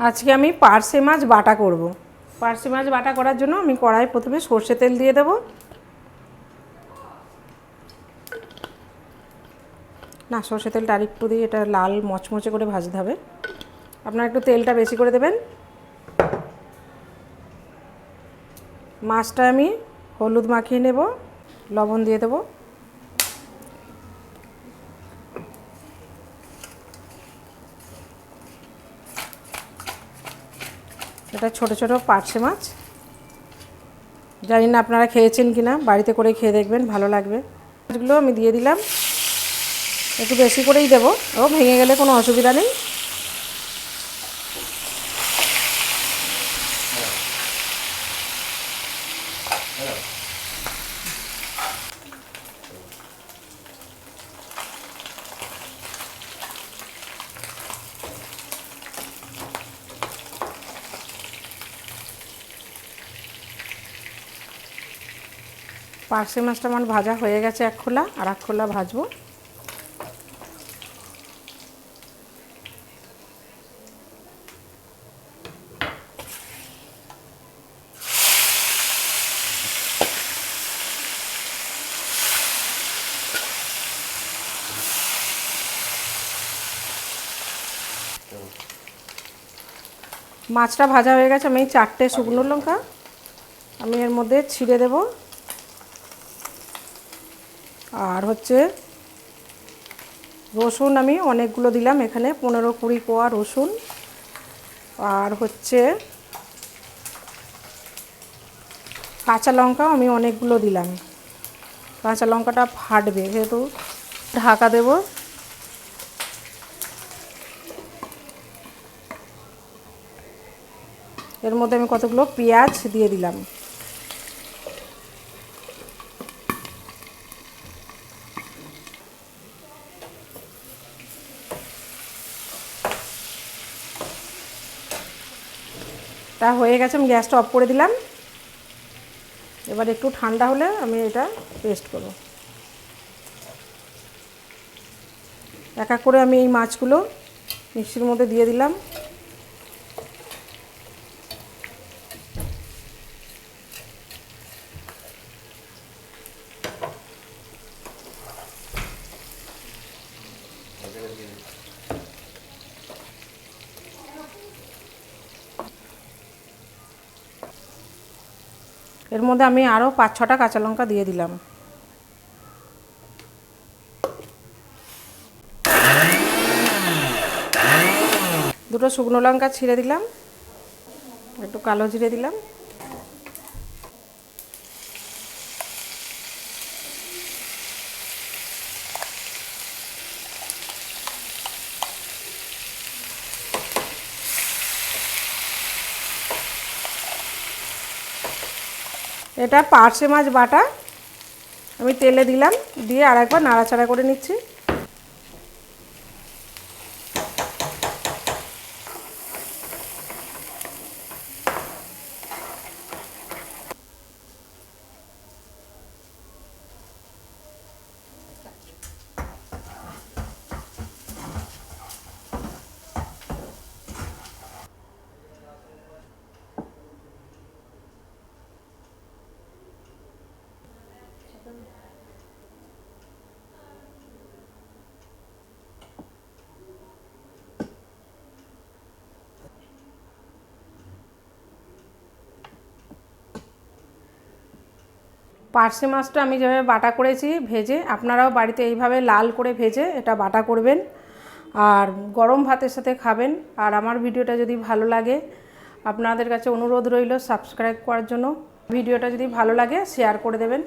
আজকে আমি পার্সে মাছ বাটা করব। পার্সে মাছ বাটা করার জন্য আমি কড়াই প্রথমে সর্ষে তেল দিয়ে দেব। না, সর্ষে তেলটা আরেকটু দিয়ে এটা লাল মচমচে করে ভাজতে হবে। আপনারা একটু তেলটা বেশি করে দেবেন। মাছটা আমি হলুদ মাখিয়ে নেব, লবণ দিয়ে দেব। এটা ছোট ছোট পার্সে মাছ। জানি না আপনারা খেয়েছেন কি না, বাড়িতে করে খেয়ে দেখবেন, ভালো লাগবে। মাছগুলো আমি দিয়ে দিলাম, একটু বেশি করেই দেবো, ও ভেঙে গেলে কোনো অসুবিধা নেই। পার্সে মাছটা আমার ভাজা হয়ে গেছে এক খোলা, আর এক খোলা ভাজবো। মাছটা ভাজা হয়ে গেছে, আমি 4টে শুকনো লঙ্কা আমি এর মধ্যে ছিঁড়ে দেব। আর হচ্ছে রসুন আমি অনেকগুলো দিলাম, এখানে 15-20 কোয়া রসুন। আর হচ্ছে কাঁচা লঙ্কাও আমি অনেকগুলো দিলাম। কাঁচা লঙ্কাটা ফাটবে যেহেতু। ঢাকা দেব। এর মধ্যে আমি কতগুলো পেঁয়াজ দিয়ে দিলাম। তা হয়ে গেছে, আমি গ্যাসটা অফ করে দিলাম। এবার একটু ঠান্ডা হলে আমি এটা পেস্ট করব। এক এক করে আমি এই মাছগুলো মিক্সির মধ্যে দিয়ে দিলাম। এর মধ্যে আমি আরও 5-6টা কাঁচা লঙ্কা দিয়ে দিলাম। দুটো শুকনো লঙ্কা ছিঁড়ে দিলাম, একটু কালো জিরে দিলাম। এটা পার্সে মাছ বাটা আমি তেলে দিলাম, দিয়ে আরেকবার নাড়াচাড়া করে নিচ্ছি। পার্সে মাছটা আমি যেভাবে বাটা করেছি ভেজে, আপনারাও বাড়িতে এইভাবে লাল করে ভেজে এটা বাটা করবেন আর গরম ভাতের সাথে খাবেন। আর আমার ভিডিওটা যদি ভালো লাগে, আপনাদের কাছে অনুরোধ রইল সাবস্ক্রাইব করার জন্য। ভিডিওটা যদি ভালো লাগে শেয়ার করে দেবেন।